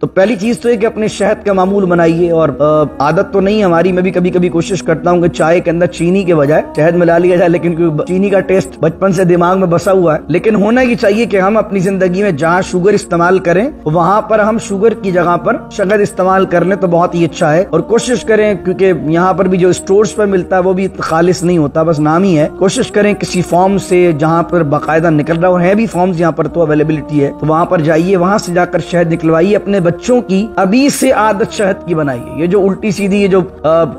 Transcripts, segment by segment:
تو پہلی چیز تو ہے کہ اپنے شہد کا معمول بنائیے، اور عادت تو نہیں ہماری، میں بھی کبھی کبھی کوشش کرتا ہوں کہ چائے کے اندر چینی کے بجائے شہد ملا لیا جائے، لیکن چینی کا ٹیسٹ بچپن سے دماغ میں بسا ہوا ہے۔ لیکن ہونا یہ چاہیے کہ ہم اپنی زندگی میں جہاں شوگر استعمال کریں وہاں پر ہم شوگر کی جگہ پر شہد استعمال کر لیں تو بہت ہی اچھا ہے، اور کوشش کریں، کیونکہ یہاں پر بھی جو اسٹورز پر ملتا ہے وہ بھی خالص نہیں ہوتا، بس نام ہی ہے، کوشش کریں کسی فارم سے جہاں پر باقاعدہ نکل رہا، اور ہے بھی فارمز یہاں پر تو اویلیبلٹی ہے، تو وہاں پر جائیے، وہاں سے جا کر شہد نکلوائیے۔ اپنے بچوں کی ابھی سے عادت شہد کی بنائیے۔ یہ جو الٹی سیدھی یہ جو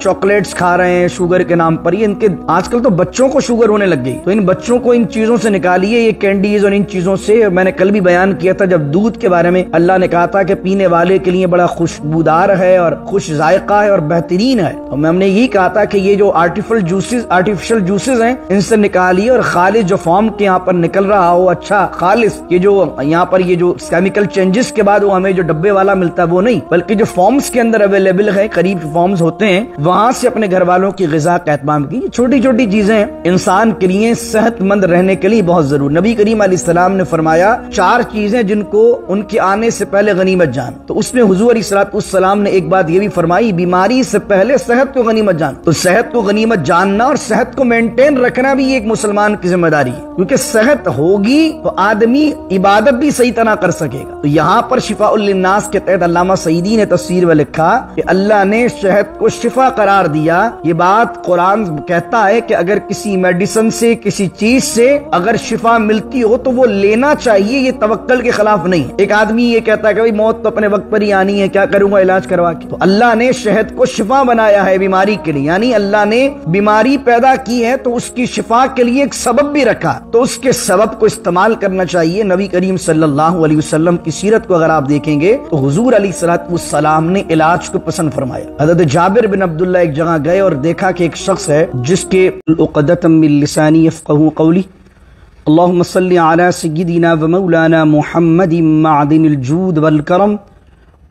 چاکلیٹس کھا رہے ہیں شوگر کے نام پر، یہ ان کے آج کل تو بچوں کو شوگر ہونے لگ گئی، تو ان بچوں کو ان چیزوں سے نکالیے، یہ کینڈیز اور ان چیزوں سے۔ میں نے کل بھی بیان کیا تھا جب دودھ کے بارے میں اللہ نے کہا تھا کہ پینے والے کے لیے بڑا خوشبودار ہے اور خوش ذائقہ ہے اور بہترین ہے، اور ہم نے یہی کہا تھا کہ یہ جو آرٹیفیشل جوسز ہیں ان سے نکالیے، اور خالص جو فارم کے یہاں پر نکل رہا ہو اچھا خالص، یہ جو یہاں پر یہ جو کیمیکل چینجز کے بعد وہ ہمیں جو ڈبے والا ملتا ہے وہ نہیں، بلکہ جو فارمز کے اندر اویلیبل ہے، قریب فارمز ہوتے ہیں، وہاں سے اپنے گھر والوں کی غذا کا اہتمام کیجیے۔ چھوٹی چھوٹی چیزیں انسان کے لیے صحت مند رہنے کے لیے بہت ضرور۔ نبی کریم علیہ السلام نے فرمایا 4 چیزیں جن کو ان کے آنے سے پہلے غنیمت جان، تو اس میں حضور علیہ السلام نے ایک بات یہ بھی فرمائی، بیماری سے پہلے صحت کو غنیمت جان۔ تو صحت کو غنیمت جاننا اور صحت کو مینٹین رکھنا بھی ایک مسلمان کی ذمہ داری ہے، کیونکہ صحت ہوگی تو آدمی عبادت بھی صحیح طرح کر سکے گا۔ تو یہاں پر شفاء للناس کے تحت علامہ سعیدی نے تفسیر میں لکھا کہ اللہ نے شہد کو شفا قرار دیا۔ یہ بات قرآن کہتا ہے کہ اگر کسی میڈیسن سے، کسی چیز سے اگر شفا ملتی ہو تو وہ لینا چاہیے، یہ توکل کے خلاف نہیں۔ ایک آدمی یہ کہتا ہے کہ موت تو اپنے وقت پر ہی آنی ہے، کیا کروں گا علاج کروا کے؟ تو اللہ نے شہد کو شفا بنایا ہے بیماری کے لیے، یعنی اللہ نے بیماری پیدا کی ہے تو اس کی شفا کے لیے ایک سبب بھی رکھا، تو اس کے سبب کو استعمال کرنا چاہیے۔ نبی کریم صلی اللہ علیہ وسلم کی سیرت کو اگر آپ دیکھیں گے تو حضور علیہ السلام نے علاج کو پسند فرمایا۔ حضرت جابر بن عبداللہ ایک جگہ گئے اور دیکھا کہ ایک شخص ہے جس کے عقدۃ من لسانی یفقهوا قولی، اللہم صلی علی سیدنا و مولانا محمد معدن الجود والکرم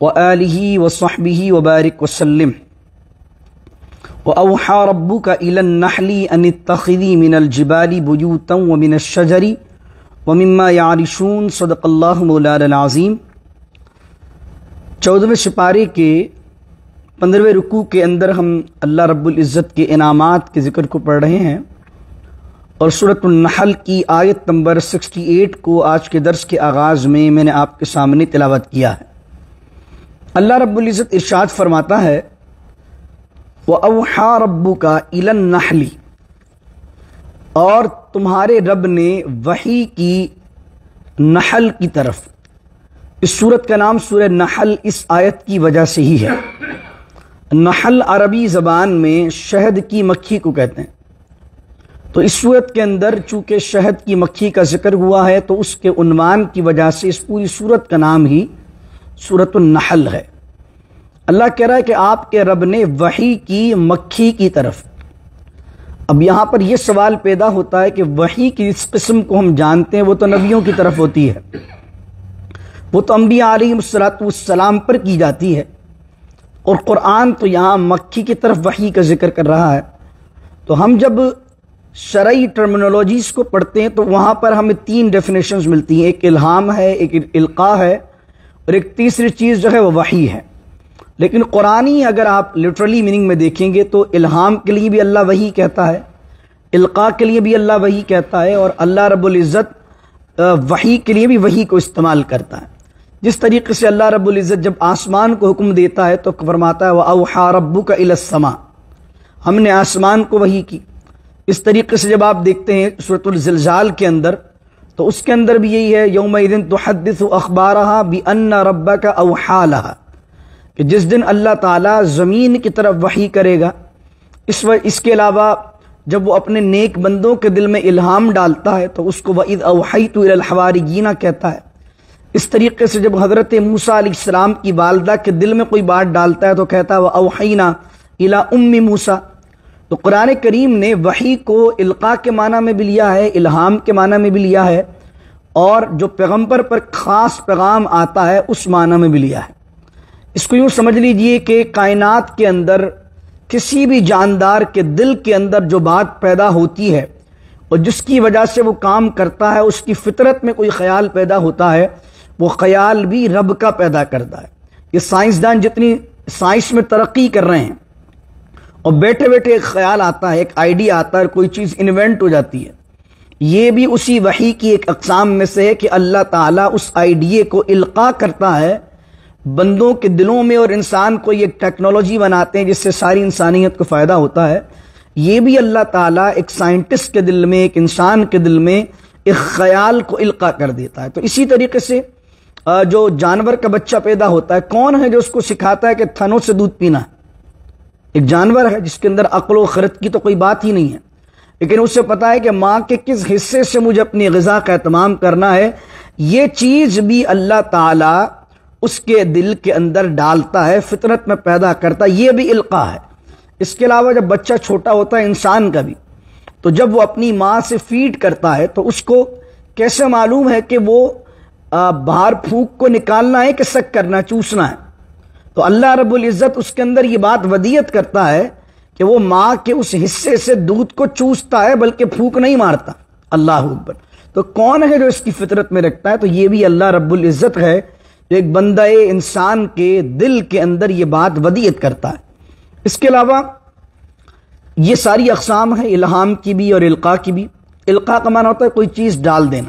وآلہ وصحبہ وبارک وسلم۔ وأوحى ربك إلى النحل أن اتخذي من الجبال بيوتا ومن الشجر ومما يعرشون، صدق اللہ مولانا العظیم۔ 14ویں سپارے کے 15ویں رکوع کے اندر ہم اللہ رب العزت کے انعامات کے ذکر کو پڑھ رہے ہیں، اور سورۃ النحل کی آیت نمبر 68 کو آج کے درس کے آغاز میں نے آپ کے سامنے تلاوت کیا ہے۔ اللہ رب العزت ارشاد فرماتا ہے وَأَوْحَى رَبُّكَ إِلَى النَّحْلِ، اور تمہارے رب نے وحی کی نحل کی طرف۔ اس سورت کا نام سورہ نحل اس آیت کی وجہ سے ہی ہے۔ نحل عربی زبان میں شہد کی مکھی کو کہتے ہیں، تو اس سورت کے اندر چونکہ شہد کی مکھی کا ذکر ہوا ہے تو اس کے عنوان کی وجہ سے اس پوری سورت کا نام ہی سورۃ النحل ہے۔ اللہ کہہ رہا ہے کہ آپ کے رب نے وحی کی مکھی کی طرف۔ اب یہاں پر یہ سوال پیدا ہوتا ہے کہ وحی کی اس قسم کو ہم جانتے ہیں وہ تو نبیوں کی طرف ہوتی ہے، وہ تو انبیاء علیہ السلام پر کی جاتی ہے، اور قرآن تو یہاں مکھی کی طرف وحی کا ذکر کر رہا ہے۔ تو ہم جب شرعی ٹرمینالوجیز کو پڑھتے ہیں تو وہاں پر ہمیں 3 ڈیفینیشنز ملتی ہیں، ایک الہام ہے، ایک القاء ہے، اور ایک تیسری چیز جو ہے وہ وحی ہے۔ لیکن قرآنی اگر آپ لٹرلی میننگ میں دیکھیں گے تو الہام کے لیے بھی اللہ وحی کہتا ہے، القاء کے لیے بھی اللہ وحی کہتا ہے، اور اللہ رب العزت وحی کے لیے بھی وحی کو استعمال کرتا ہے۔ جس طریقے سے اللہ رب العزت جب آسمان کو حکم دیتا ہے تو فرماتا ہے وَأَوْحَى رَبُّكَ إِلَى السَّمَاءِ، ہم نے آسمان کو وحی کی۔ اس طریقے سے جب آپ دیکھتے ہیں سورۃ الزلزال کے اندر تو اس کے اندر بھی یہی ہے یومئذ تحدث اخبارها بأن ربک اوحی لها، کہ جس دن اللہ تعالیٰ زمین کی طرف وحی کرے گا۔ اس کے علاوہ جب وہ اپنے نیک بندوں کے دل میں الہام ڈالتا ہے تو اس کو وَإِذْ أَوْحَيْتُ إِلَى الْحَوَارِيِّينَ کہتا ہے۔ اس طریقے سے جب حضرت موسیٰ علیہ السلام کی والدہ کے دل میں کوئی بات ڈالتا ہے تو کہتا ہے وَأَوْحَيْنَا إِلَى أُمِّ موسیٰ۔ تو قرآن کریم نے وحی کو القاء کے معنی میں بھی لیا ہے، الہام کے معنی میں بھی لیا ہے، اور جو پیغمبر پر خاص پیغام آتا ہے اس معنی میں بھی لیا ہے۔ اس کو یوں سمجھ لیجئے کہ کائنات کے اندر کسی بھی جاندار کے دل کے اندر جو بات پیدا ہوتی ہے اور جس کی وجہ سے وہ کام کرتا ہے، اس کی فطرت میں کوئی خیال پیدا ہوتا ہے، وہ خیال بھی رب کا پیدا کرتا ہے۔ یہ سائنسدان جتنی سائنس میں ترقی کر رہے ہیں اور بیٹھے بیٹھے ایک خیال آتا ہے، ایک آئیڈیا آتا ہے، کوئی چیز انوینٹ ہو جاتی ہے، یہ بھی اسی وحی کی ایک اقسام میں سے ہے کہ اللہ تعالیٰ اس آئیڈیا کو القاء کرتا ہے بندوں کے دلوں میں، اور انسان کو یہ ٹیکنالوجی بناتے ہیں جس سے ساری انسانیت کو فائدہ ہوتا ہے۔ یہ بھی اللہ تعالیٰ ایک سائنٹسٹ کے دل میں، ایک انسان کے دل میں ایک خیال کو القاء کر دیتا ہے۔ تو اسی طریقے سے جو جانور کا بچہ پیدا ہوتا ہے، کون ہے جو اس کو سکھاتا ہے کہ تھنوں سے دودھ پینا ہے؟ ایک جانور ہے جس کے اندر عقل و خرد کی تو کوئی بات ہی نہیں ہے، لیکن اسے پتا ہے کہ ماں کے کس حصے سے مجھے اپنی غذا کا اہتمام کرنا ہے۔ یہ چیز بھی اللہ تعالیٰ اس کے دل کے اندر ڈالتا ہے، فطرت میں پیدا کرتا ہے، یہ بھی القاء ہے۔ اس کے علاوہ جب بچہ چھوٹا ہوتا ہے انسان کا بھی، تو جب وہ اپنی ماں سے فیڈ کرتا ہے تو اس کو کیسے معلوم ہے کہ وہ باہر پھونک کو نکالنا ہے کہ سک کرنا، چوسنا ہے؟ تو اللہ رب العزت اس کے اندر یہ بات ودیت کرتا ہے کہ وہ ماں کے اس حصے سے دودھ کو چوستا ہے، بلکہ پھونک نہیں مارتا۔ اللہ اکبر۔ تو کون ہے جو اس کی فطرت میں رکھتا ہے؟ تو یہ بھی اللہ رب العزت ہے جو ایک بندہ انسان کے دل کے اندر یہ بات ودیت کرتا ہے۔ اس کے علاوہ یہ ساری اقسام ہیں، الہام کی بھی اور القاء کی بھی۔ القاء کا معنی ہوتا ہے کوئی چیز ڈال دینا،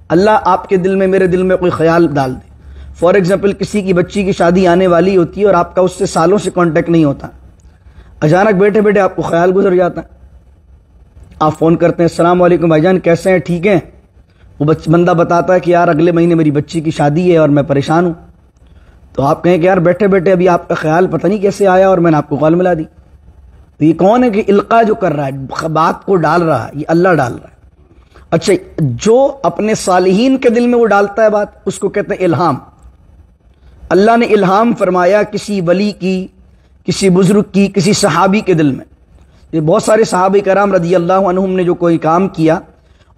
اللہ آپ کے دل میں، میرے دل میں کوئی خیال ڈال دے۔ فار ایگزامپل کسی کی بچی کی شادی آنے والی ہوتی ہے اور آپ کا اس سے سالوں سے کانٹیکٹ نہیں ہوتا، اچانک بیٹھے بیٹھے آپ کو خیال گزر جاتا ہے، آپ فون کرتے ہیں، السلام علیکم بھائی جان کیسے ہیں، ٹھیک ہیں؟ وہ بندہ بتاتا ہے کہ یار اگلے مہینے میری بچی کی شادی ہے اور میں پریشان ہوں۔ تو آپ کہیں کہ یار بیٹھے بیٹھے ابھی آپ کا خیال پتہ نہیں کیسے آیا اور میں نے آپ کو کال ملا دی۔ تو یہ کون ہے کہ القاء جو کر رہا ہے، بات کو ڈال رہا ہے؟ یہ اللہ ڈال رہا ہے۔ اچھا، جو اپنے صالحین کے دل میں وہ ڈالتا ہے بات، اس کو کہتے ہیں الہام۔ اللہ نے الہام فرمایا کسی ولی کی، کسی بزرگ کی، کسی صحابی کے دل میں۔ یہ بہت سارے صحابہ کرام رضی اللہ عنہم نے جو کوئی کام کیا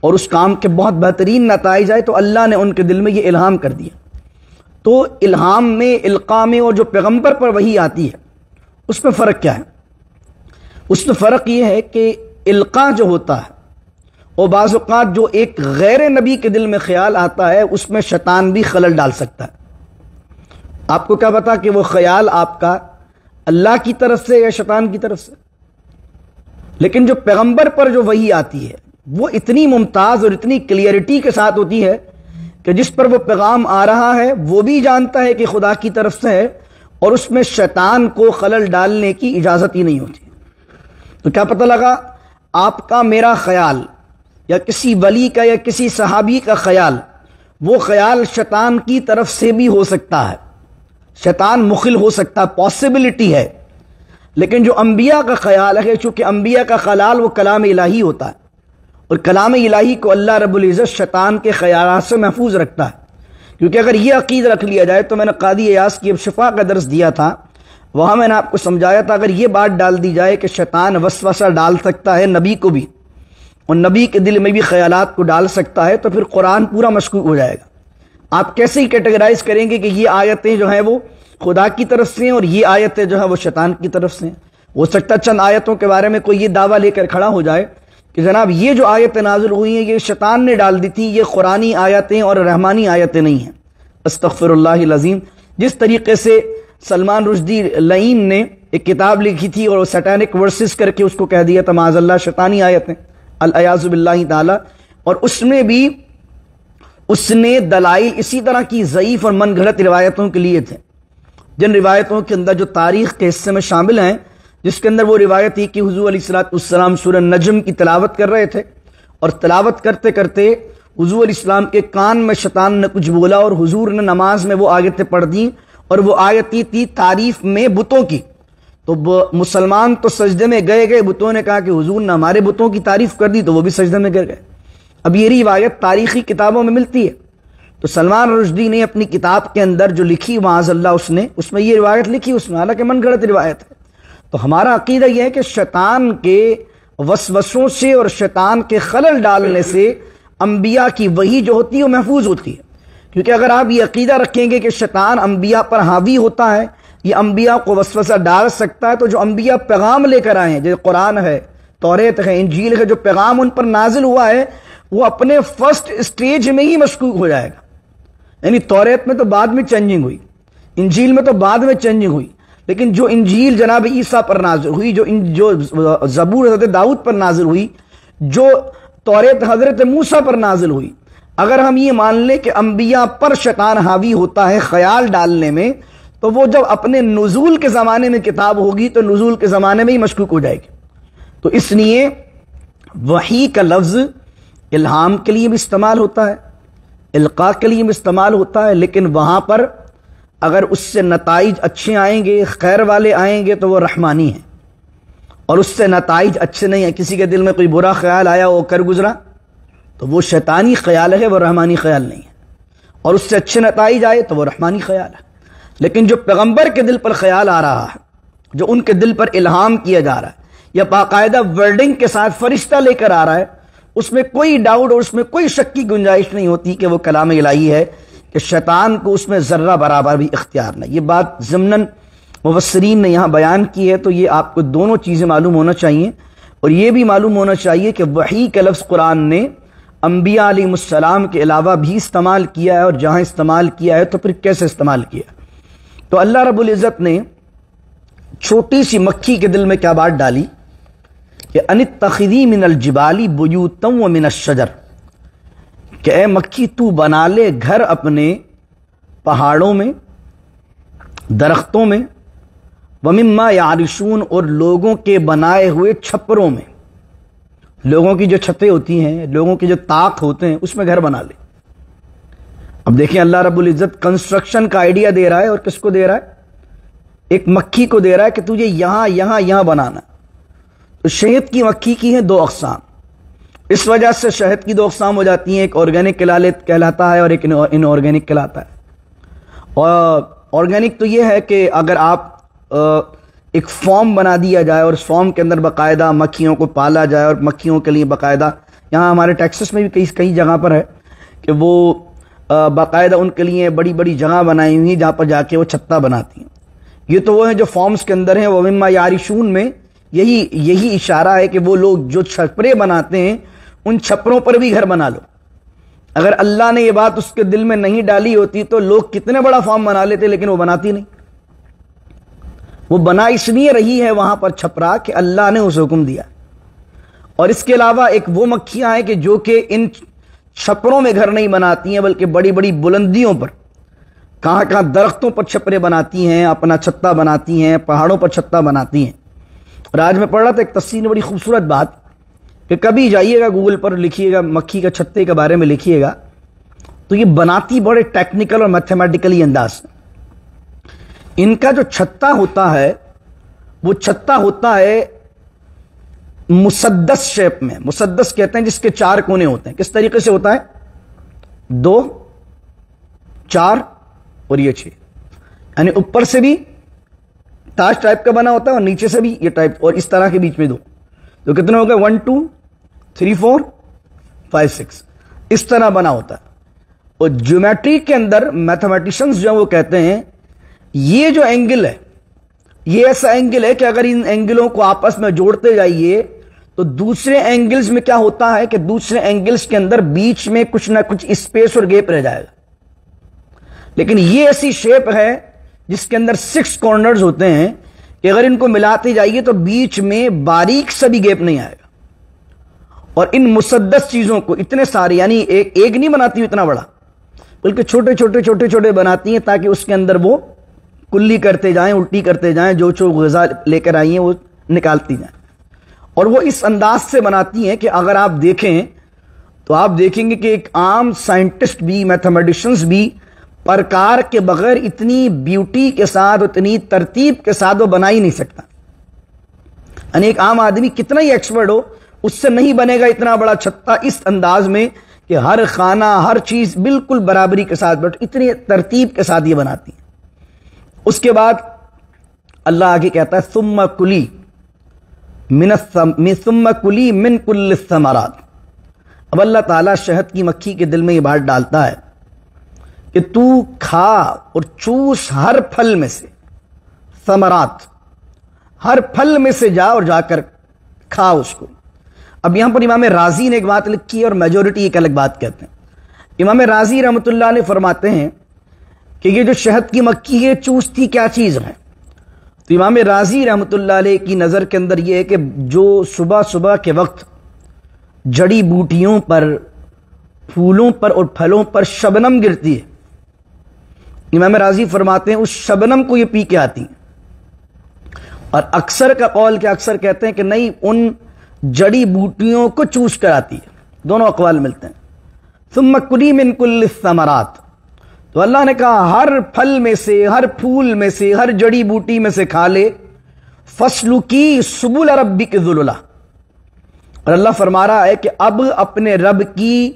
اور اس کام کے بہت بہترین نتائج آئے تو اللہ نے ان کے دل میں یہ الہام کر دیا۔ تو الہام میں، القاء میں، اور جو پیغمبر پر وحی آتی ہے اس میں فرق کیا ہے؟ اس میں فرق یہ ہے کہ القاء جو ہوتا ہے، اور بعض اوقات جو ایک غیر نبی کے دل میں خیال آتا ہے اس میں شیطان بھی خلل ڈال سکتا ہے۔ آپ کو کیا پتا کہ وہ خیال آپ کا اللہ کی طرف سے یا شیطان کی طرف سے؟ لیکن جو پیغمبر پر جو وحی آتی ہے وہ اتنی ممتاز اور اتنی کلیئرٹی کے ساتھ ہوتی ہے کہ جس پر وہ پیغام آ رہا ہے وہ بھی جانتا ہے کہ خدا کی طرف سے ہے، اور اس میں شیطان کو خلل ڈالنے کی اجازت ہی نہیں ہوتی۔ تو کیا پتہ لگا آپ کا، میرا خیال یا کسی ولی کا یا کسی صحابی کا خیال، وہ خیال شیطان کی طرف سے بھی ہو سکتا ہے، شیطان مخل ہو سکتا ہے، پاسبلٹی ہے۔ لیکن جو انبیاء کا خیال ہے، چونکہ انبیاء کا خیال وہ کلام الہی ہوتا ہے، اور کلام الہی کو اللہ رب العزت شیطان کے خیالات سے محفوظ رکھتا ہے۔ کیونکہ اگر یہ عقید رکھ لیا جائے تو میں نے قاضی ایاز کی اب شفا کا درس دیا تھا، وہاں میں نے آپ کو سمجھایا تھا، اگر یہ بات ڈال دی جائے کہ شیطان وسوسہ ڈال سکتا ہے نبی کو بھی، اور نبی کے دل میں بھی خیالات کو ڈال سکتا ہے، تو پھر قرآن پورا مشکوک ہو جائے گا۔ آپ کیسے ہی کیٹیگرائز کریں گے کہ یہ آیتیں جو ہیں وہ خدا کی طرف سے ہیں اور یہ آیتیں جو ہیں وہ شیطان کی طرف سے ہیں؟ ہو سکتا ہے چند آیتوں کے بارے میں کوئی یہ دعویٰ لے کر کھڑا ہو جائے کہ جناب یہ جو آیتیں نازل ہوئی ہیں یہ شیطان نے ڈال دی تھی، یہ قرآنی آیتیں اور رحمانی آیتیں نہیں ہیں۔ استغفر اللہ العظیم۔ جس طریقے سے سلمان رشدی لعین نے ایک کتاب لکھی تھی اور سیٹینک ورسز کر کے اس کو کہہ دیا تھا معاذ اللہ شیطانی آیتیں، الیاذ باللہ تعالی، اور اس میں بھی اس نے دلائل اسی طرح کی ضعیف اور من گھڑت روایتوں کے لیے تھے، جن روایتوں کے اندر جو تاریخ کے حصے میں شامل ہیں، جس کے اندر وہ روایت تھی کہ حضور علیہ السلام سورہ نجم کی تلاوت کر رہے تھے، اور تلاوت کرتے کرتے حضور علیہ السلام کے کان میں شیطان نے کچھ بولا اور حضور نے نماز میں وہ آیتیں پڑھ دیں، اور وہ آیتیں تھی تعریف میں بتوں کی۔ تو مسلمان تو سجدے میں گئے، بتوں نے کہا کہ حضور نے ہمارے بتوں کی تعریف کر دی، تو وہ بھی سجدے میں گر گئے۔ اب یہ روایت تاریخی کتابوں میں ملتی ہے، تو سلمان رشدی نے اپنی کتاب کے اندر جو لکھی معاذ اللہ اس میں یہ روایت لکھی، اس میں حالانکہ من گھڑت روایت ہے۔ تو ہمارا عقیدہ یہ ہے کہ شیطان کے وسوسوں سے اور شیطان کے خلل ڈالنے سے انبیاء کی وحی جو ہوتی ہے وہ محفوظ ہوتی ہے۔ کیونکہ اگر آپ یہ عقیدہ رکھیں گے کہ شیطان انبیاء پر حاوی ہوتا ہے، یہ انبیاء کو وسوسہ ڈال سکتا ہے، تو جو انبیاء پیغام لے کر آئے ہیں، جیسے قرآن ہے، توریت ہے، انجیل ہے، جو پیغام ان پر نازل ہوا ہے وہ اپنے فرسٹ اسٹیج میں ہی مشکوک ہو جائے گا۔ یعنی توریت میں تو بعد میں چینجنگ ہوئی، انجیل میں تو بعد میں چینجنگ ہوئی، لیکن جو انجیل جناب عیسیٰ پر نازل ہوئی، جو زبور حضرت داؤد پر نازل ہوئی، جو توریت حضرت موسیٰ پر نازل ہوئی، اگر ہم یہ مان لیں کہ انبیاء پر شیطان حاوی ہوتا ہے خیال ڈالنے میں، تو وہ جب اپنے نزول کے زمانے میں کتاب ہوگی تو نزول کے زمانے میں ہی مشکوک ہو جائے گی۔ تو اس لیے وحی کا لفظ الہام کے لیے بھی استعمال ہوتا ہے، القاء کے لیے بھی استعمال ہوتا ہے، لیکن وہاں پر اگر اس سے نتائج اچھے آئیں گے، خیر والے آئیں گے، تو وہ رحمانی ہیں، اور اس سے نتائج اچھے نہیں ہیں، کسی کے دل میں کوئی برا خیال آیا وہ کر گزرا، تو وہ شیطانی خیال ہے، وہ رحمانی خیال نہیں ہے، اور اس سے اچھے نتائج آئے تو وہ رحمانی خیال ہے۔ لیکن جو پیغمبر کے دل پر خیال آ رہا ہے، جو ان کے دل پر الہام کیا جا رہا ہے، یا باقاعدہ ورڈنگ کے ساتھ فرشتہ لے کر آ رہا ہے، اس میں کوئی ڈاؤٹ اور اس میں کوئی شک کی گنجائش نہیں ہوتی کہ وہ کلام الہی ہے، کہ شیطان کو اس میں ذرہ برابر بھی اختیار نہیں۔ یہ بات ضمناً مفسرین نے یہاں بیان کی ہے، تو یہ آپ کو دونوں چیزیں معلوم ہونا چاہیے، اور یہ بھی معلوم ہونا چاہیے کہ وحی کا لفظ قرآن نے انبیاء علیہ السلام کے علاوہ بھی استعمال کیا ہے، اور جہاں استعمال کیا ہے تو پھر کیسے استعمال کیا۔ تو اللہ رب العزت نے چھوٹی سی مکھی کے دل میں کیا بات ڈالی کہ ان اتخذی من الجبال بیوتا ومن الشجر، کہ اے مکھی تو بنا لے گھر اپنے پہاڑوں میں، درختوں میں، ومما یعرشون، اور لوگوں کے بنائے ہوئے چھپروں میں، لوگوں کی جو چھتیں ہوتی ہیں، لوگوں کے جو طاق ہوتے ہیں، اس میں گھر بنا لے۔ اب دیکھیں اللہ رب العزت کنسٹرکشن کا آئیڈیا دے رہا ہے، اور کس کو دے رہا ہے؟ ایک مکھی کو دے رہا ہے کہ تجھے یہاں یہاں یہاں بنانا۔ تو شہد کی مکھی کی ہیں دو اقسام، اس وجہ سے شہد کی دو اقسام ہو جاتی ہیں، ایک آرگینک کہلاتا ہے اور ایک ان آرگینک کہلاتا ہے۔ اور آرگینک تو یہ ہے کہ اگر آپ ایک فارم بنا دیا جائے اور اس فارم کے اندر باقاعدہ مکھیوں کو پالا جائے، اور مکھیوں کے لیے باقاعدہ، یہاں ہمارے ٹیکسس میں بھی کئی جگہ پر ہے کہ وہ باقاعدہ ان کے لیے بڑی بڑی جگہ بنائی ہوئی جہاں پر جا کے وہ چھتا بناتی ہیں۔ یہ تو وہ ہیں جو فارمز کے اندر ہیں، وہ مما یعرشون میں یہی اشارہ ہے کہ وہ لوگ جو چھپرے بناتے ہیں ان چھپروں پر بھی گھر بنا لو۔ اگر اللہ نے یہ بات اس کے دل میں نہیں ڈالی ہوتی تو لوگ کتنے بڑا فارم بنا لیتے، لیکن وہ بناتی نہیں۔ وہ بنا اس لیے رہی ہے وہاں پر چھپرا کہ اللہ نے اسے حکم دیا۔ اور اس کے علاوہ ایک وہ مکھیاں ہیں کہ جو کہ ان چھپروں میں گھر نہیں بناتی ہیں، بلکہ بڑی بڑی بلندیوں پر، کہاں کہاں درختوں پر چھپرے بناتی ہیں، اپنا چھتا بناتی ہیں، پہاڑوں پر چھتا بناتی ہیں۔ اور آج میں پڑھ رہا تھا ایک تفسیر میں بڑی خوبصورت بات، کہ کبھی جائیے گا گوگل پر لکھیے گا مکھی کا چھتے کے بارے میں لکھیے گا، تو یہ بناتی بڑے ٹیکنیکل اور میتھمیٹیکلی انداز سے۔ ان کا جو چھتا ہوتا ہے وہ چھتا ہوتا ہے مسدس شیپ میں، مسدس کہتے ہیں جس کے چار کونے ہوتے ہیں۔ کس طریقے سے ہوتا ہے؟ 2، 4 اور یہ 6، یعنی اوپر سے بھی تاج ٹائپ کا بنا ہوتا ہے اور نیچے سے بھی یہ ٹائپ، اور اس طرح کے بیچ میں 2، تو کتنے ہو گئے؟ 1 2 3 4 5 6، اس طرح بنا ہوتا ہے۔ اور جیومیٹری کے اندر میتھمیٹیشنز جو وہ کہتے ہیں یہ جو اینگل ہے یہ ایسا اینگل ہے کہ اگر ان اینگلوں کو آپس میں جوڑتے جائیے تو دوسرے اینگلز میں کیا ہوتا ہے کہ دوسرے اینگلز کے اندر بیچ میں کچھ نہ کچھ اسپیس اور گیپ رہ جائے گا۔ لیکن یہ ایسی شیپ ہے جس کے اندر 6 کارنرز ہوتے ہیں کہ اگر ان کو ملاتے جائیے تو بیچ میں باریک سا بھی گیپ نہیں آئے گا۔ اور ان مسدس چیزوں کو اتنے سارے، یعنی ایک نہیں بناتی اتنا بڑا، بلکہ چھوٹے چھوٹے چھوٹے چھوٹے بناتی ہیں تاکہ اس کے اندر وہ کلی کرتے جائیں، الٹی کرتے جائیں، جو غذا لے کر آئی ہیں وہ نکالتی جائیں۔ اور وہ اس انداز سے بناتی ہیں کہ اگر آپ دیکھیں تو آپ دیکھیں گے کہ ایک عام سائنٹسٹ بھی، میتھمیٹیشنز بھی پرکار کے بغیر اتنی بیوٹی کے ساتھ، اتنی ترتیب کے ساتھ وہ بنا ہی نہیں سکتا۔ یعنی ایک عام آدمی کتنا ہی ایکسپرٹ ہو اس سے نہیں بنے گا اتنا بڑا چھتا اس انداز میں کہ ہر خانہ، ہر چیز بالکل برابری کے ساتھ، بٹ اتنی ترتیب کے ساتھ یہ بناتی ہیں۔ اس کے بعد اللہ آگے کہتا ہے ثم کلی من کل الثمرات۔ اب اللہ تعالیٰ شہد کی مکھی کے دل میں یہ بات ڈالتا ہے کہ تو کھا اور چوس ہر پھل میں سے، ثمرات، ہر پھل میں سے جا اور جا کر کھا اس کو۔ اب یہاں پر امام رازی نے ایک بات لکھی ہے اور میجورٹی ایک الگ بات کہتے ہیں۔ امام رازی رحمۃ اللہ علیہ فرماتے ہیں کہ یہ جو شہد کی مکھی ہے چوستی کیا چیز ہے؟ تو امام رازی رحمۃ اللہ علیہ کی نظر کے اندر یہ ہے کہ جو صبح صبح کے وقت جڑی بوٹیوں پر، پھولوں پر اور پھلوں پر شبنم گرتی ہے، امام رازی فرماتے ہیں اس شبنم کو یہ پی کے آتی ہیں۔ اور اکثر کا قول کہ اکثر کہتے ہیں کہ نہیں، ان جڑی بوٹیوں کو چوس کر آتی ہے، دونوں اقوال ملتے ہیں۔ ثم کلی من کل الثمرات، تو اللہ نے کہا ہر پھل میں سے، ہر پھول میں سے، ہر جڑی بوٹی میں سے کھا لے، فسلکی سبل ربک ذللا، اور اللہ فرما رہا ہے کہ اب اپنے رب کی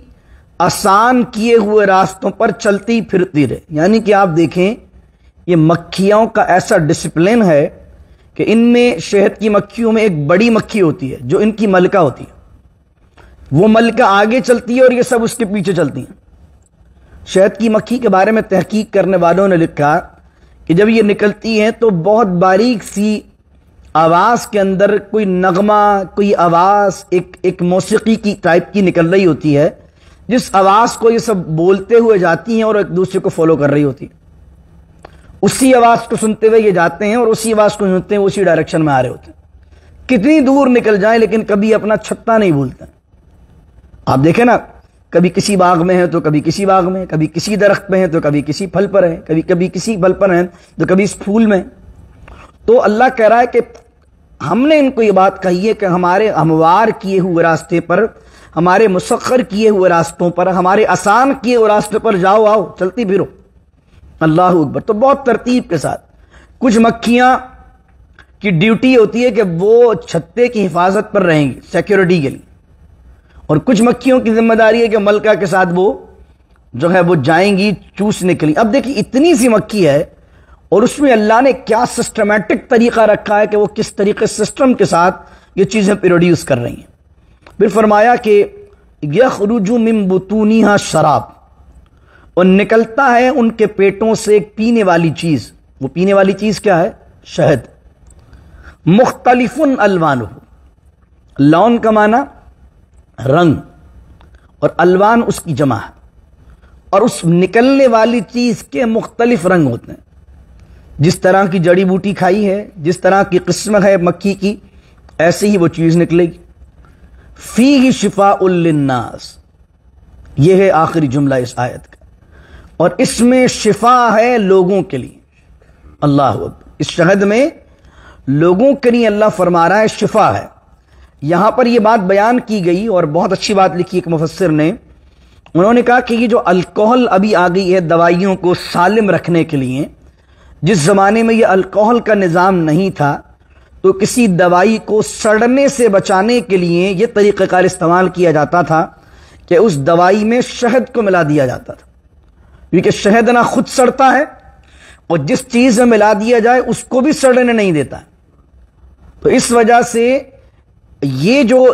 آسان کیے ہوئے راستوں پر چلتی پھرتی رہے۔ یعنی کہ آپ دیکھیں یہ مکھیوں کا ایسا ڈسپلن ہے کہ ان میں شہد کی مکھیوں میں ایک بڑی مکھی ہوتی ہے جو ان کی ملکہ ہوتی ہے، وہ ملکہ آگے چلتی ہے اور یہ سب اس کے پیچھے چلتی ہیں۔ شہد کی مکھی کے بارے میں تحقیق کرنے والوں نے لکھا کہ جب یہ نکلتی ہیں تو بہت باریک سی آواز کے اندر کوئی نغمہ، کوئی آواز ایک موسیقی کی ٹائپ کی نکل رہی ہوتی ہے، جس آواز کو یہ سب بولتے ہوئے جاتی ہیں اور ایک دوسرے کو فالو کر رہی ہوتی ہے۔ اسی آواز کو سنتے ہوئے یہ جاتے ہیں اور اسی آواز کو سنتے ہیں اسی ڈائریکشن میں آ رہے ہوتے ہیں، کتنی دور نکل جائیں لیکن کبھی اپنا چھتا نہیں بھولتے۔ آپ دیکھیں نا، کبھی کسی باغ میں ہے تو کبھی کسی باغ میں، کبھی کسی درخت میں ہے تو کبھی کسی پھل پر ہے، کبھی کسی پھل پر ہیں تو کبھی اس پھول میں۔ تو اللہ کہہ رہا ہے کہ ہم نے ان کو یہ بات کہی ہے کہ ہمارے ہموار کیے ہوئے راستے پر، ہمارے مسخر کیے ہوئے راستوں پر، ہمارے آسان کیے ہوئے راستے پر جاؤ، آؤ چلتی پھرو۔ اللہ اکبر۔ تو بہت ترتیب کے ساتھ کچھ مکھیاں کی ڈیوٹی ہوتی ہے کہ وہ چھتے کی حفاظت پر رہیں گی، سیکیورٹی کے لیے، اور کچھ مکھیوں کی ذمہ داری ہے کہ ملکہ کے ساتھ وہ جو ہے وہ جائیں گی چوسنے کے لیے۔ اب دیکھیں اتنی سی مکھی ہے اور اس میں اللہ نے کیا سسٹمیٹک طریقہ رکھا ہے کہ وہ کس طریقے سسٹم کے ساتھ یہ چیزیں پروڈیوس کر رہی ہیں۔ پھر فرمایا کہ یخرج من بطونہا شراب، اور نکلتا ہے ان کے پیٹوں سے ایک پینے والی چیز۔ وہ پینے والی چیز کیا ہے؟ شہد۔ مختلف الوانہ، لون کا معنی رنگ، اور الوان اس کی جمع ہے، اور اس نکلنے والی چیز کے مختلف رنگ ہوتے ہیں۔ جس طرح کی جڑی بوٹی کھائی ہے، جس طرح کی قسم ہے مکھی کی، ایسے ہی وہ چیز نکلے گی۔ فیہ شفاء للناس، یہ ہے آخری جملہ اس آیت کا، اور اس میں شفا ہے لوگوں کے لیے۔ اللہ اکبر۔ اس شہد میں لوگوں کے لیے اللہ فرما رہا ہے شفا ہے۔ یہاں پر یہ بات بیان کی گئی اور بہت اچھی بات لکھی ایک مفسر نے، انہوں نے کہا کہ یہ جو الکوہل ابھی آ گئی ہے دوائیوں کو سالم رکھنے کے لیے، جس زمانے میں یہ الکوہل کا نظام نہیں تھا تو کسی دوائی کو سڑنے سے بچانے کے لیے یہ طریقہ کار استعمال کیا جاتا تھا کہ اس دوائی میں شہد کو ملا دیا جاتا تھا، کیونکہ شہد نہ خود سڑتا ہے اور جس چیز میں ملا دیا جائے اس کو بھی سڑنے نہیں دیتا ہے۔ تو اس وجہ سے یہ جو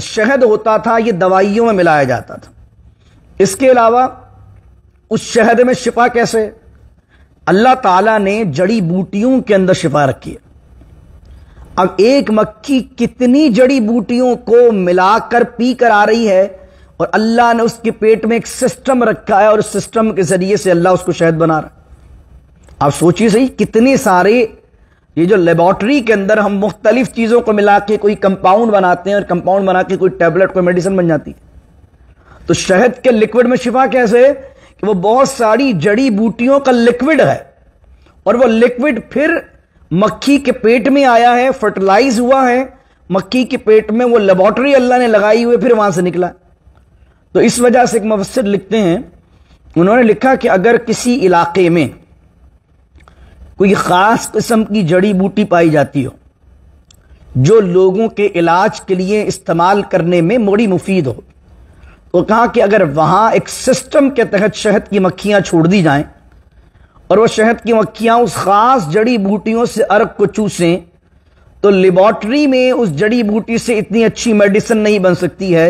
شہد ہوتا تھا یہ دوائیوں میں ملایا جاتا تھا۔ اس کے علاوہ اس شہد میں شفا کیسے؟ اللہ تعالیٰ نے جڑی بوٹیوں کے اندر شفا رکھی ہے۔ اب ایک مکھی کتنی جڑی بوٹیوں کو ملا کر پی کر آ رہی ہے، اور اللہ نے اس کے پیٹ میں ایک سسٹم رکھا ہے اور اس سسٹم کے ذریعے سے اللہ اس کو شہد بنا رہا ہے۔ آپ سوچیے صحیح، کتنے سارے یہ جو لیبارٹری کے اندر ہم مختلف چیزوں کو ملا کے کوئی کمپاؤنڈ بناتے ہیں اور کمپاؤنڈ بنا کے کوئی ٹیبلٹ، کوئی میڈیسن بن جاتی ہے۔ تو شہد کے لکوڈ میں شفا کیسے؟ کہ وہ بہت ساری جڑی بوٹیوں کا لکوڈ ہے، اور وہ لکوڈ پھر مکھی کے پیٹ میں آیا ہے، فرٹیلائز ہوا ہے مکھی کے پیٹ میں، وہ لیبارٹری اللہ نے لگائی ہوئی پھر وہاں سے نکلا۔ تو اس وجہ سے ایک مفسر لکھتے ہیں، انہوں نے لکھا کہ اگر کسی علاقے میں کوئی خاص قسم کی جڑی بوٹی پائی جاتی ہو جو لوگوں کے علاج کے لیے استعمال کرنے میں بڑی مفید ہو، تو کہا کہ اگر وہاں ایک سسٹم کے تحت شہد کی مکھیاں چھوڑ دی جائیں اور وہ شہد کی مکھیاں اس خاص جڑی بوٹیوں سے عرق کو چوسیں، تو لیبارٹری میں اس جڑی بوٹی سے اتنی اچھی میڈیسن نہیں بن سکتی ہے۔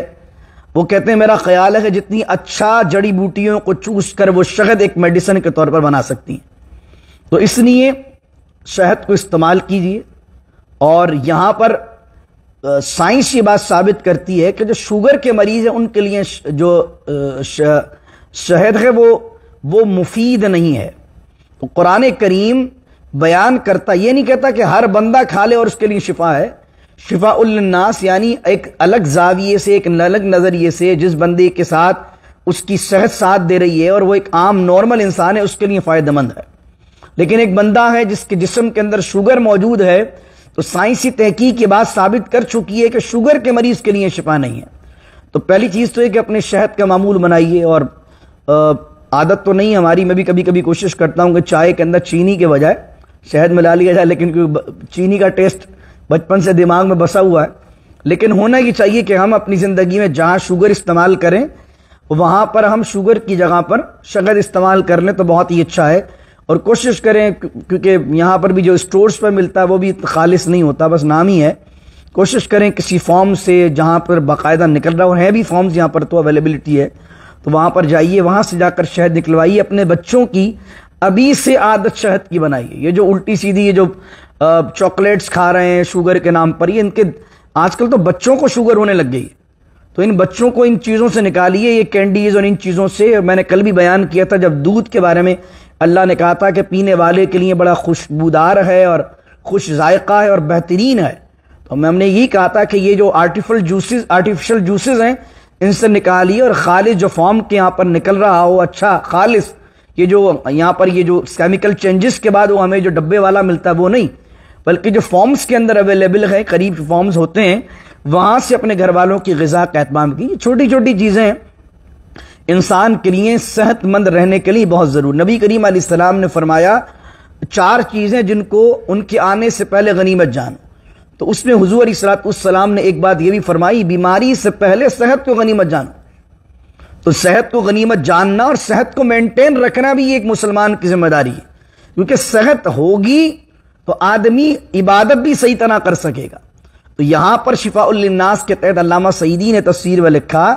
وہ کہتے ہیں میرا خیال ہے کہ جتنی اچھا جڑی بوٹیوں کو چوس کر وہ شہد ایک میڈیسن کے طور پر بنا سکتی ہیں۔ تو اس لیے شہد کو استعمال کیجیے۔ اور یہاں پر سائنس یہ بات ثابت کرتی ہے کہ جو شوگر کے مریض ہیں ان کے لیے جو شہد ہے وہ مفید نہیں ہے، تو قرآن کریم بیان کرتا، یہ نہیں کہتا کہ ہر بندہ کھا لے اور اس کے لیے شفا ہے، شفاء للناس یعنی ایک الگ زاویے سے، ایک الگ نظریے سے جس بندے کے ساتھ اس کی صحت ساتھ دے رہی ہے اور وہ ایک عام نارمل انسان ہے اس کے لیے فائدہ مند ہے۔ لیکن ایک بندہ ہے جس کے جسم کے اندر شوگر موجود ہے، تو سائنسی تحقیق یہ بات ثابت کر چکی ہے کہ شوگر کے مریض کے لیے شفا نہیں ہے۔ تو پہلی چیز تو یہ کہ اپنے شہد کا معمول بنائیے، اور عادت تو نہیں ہماری، میں بھی کبھی کبھی کوشش کرتا ہوں کہ چائے کے اندر چینی کے بجائے شہد ملا لیا جائے، لیکن چینی کا ٹیسٹ بچپن سے دماغ میں بسا ہوا ہے۔ لیکن ہونا یہ چاہیے کہ ہم اپنی زندگی میں جہاں شوگر استعمال کریں وہاں پر ہم شوگر کی جگہ پر شہد استعمال کر لیں تو بہت ہی اچھا ہے، اور کوشش کریں، کیونکہ یہاں پر بھی جو اسٹورز پر ملتا ہے وہ بھی خالص نہیں ہوتا، بس نام ہی ہے۔ کوشش کریں کسی فارم سے جہاں پر باقاعدہ نکل رہا، اور ہیں بھی فارمز یہاں پر تو اویلیبلٹی ہے، تو وہاں پر جائیے، وہاں سے جا کر شہد نکلوائیے۔ اپنے بچوں کی ابھی سے عادت شہد کی بنائیے۔ یہ جو الٹی سیدھی یہ جو چاکلیٹس کھا رہے ہیں شوگر کے نام پر، یہ ان کے آج کل تو بچوں کو شوگر ہونے لگ گئی ہے، تو ان بچوں کو ان چیزوں سے نکالیے، یہ کینڈیز اور ان چیزوں سے۔ میں نے کل بھی بیان کیا تھا جب دودھ کے بارے میں اللہ نے کہا تھا کہ پینے والے کے لیے بڑا خوشبودار ہے اور خوش ذائقہ ہے اور بہترین ہے، تو ہم نے یہی کہا تھا کہ یہ جو آرٹیفیشل جوسز ہیں ان سے نکالیے، اور خالص جو فارم کے یہاں پر نکل رہا ہو اچھا خالص، یہ جو یہاں پر یہ جو کیمیکل چینجز کے بعد وہ ہمیں جو ڈبے والا ملتا ہے وہ نہیں، بلکہ جو فارمز کے اندر اویلیبل ہے، قریب فارمز ہوتے ہیں، وہاں سے اپنے گھر والوں کی غذا کا اہتمام کیجیے۔ چھوٹی چھوٹی چیزیں انسان کے لیے صحت مند رہنے کے لیے بہت ضرور۔ نبی کریم علیہ السلام نے فرمایا 4 چیزیں جن کو ان کے آنے سے پہلے غنیمت جانو، تو اس میں حضور علیہ السلام نے ایک بات یہ بھی فرمائی، بیماری سے پہلے صحت کو غنیمت جانو۔ تو صحت کو غنیمت جاننا اور صحت کو مینٹین رکھنا بھی ایک مسلمان کی ذمہ داری ہے، کیونکہ صحت ہوگی تو آدمی عبادت بھی صحیح طرح کر سکے گا۔ تو یہاں پر شفاء للناس کے تحت علامہ سعیدی نے تفسیر میں لکھا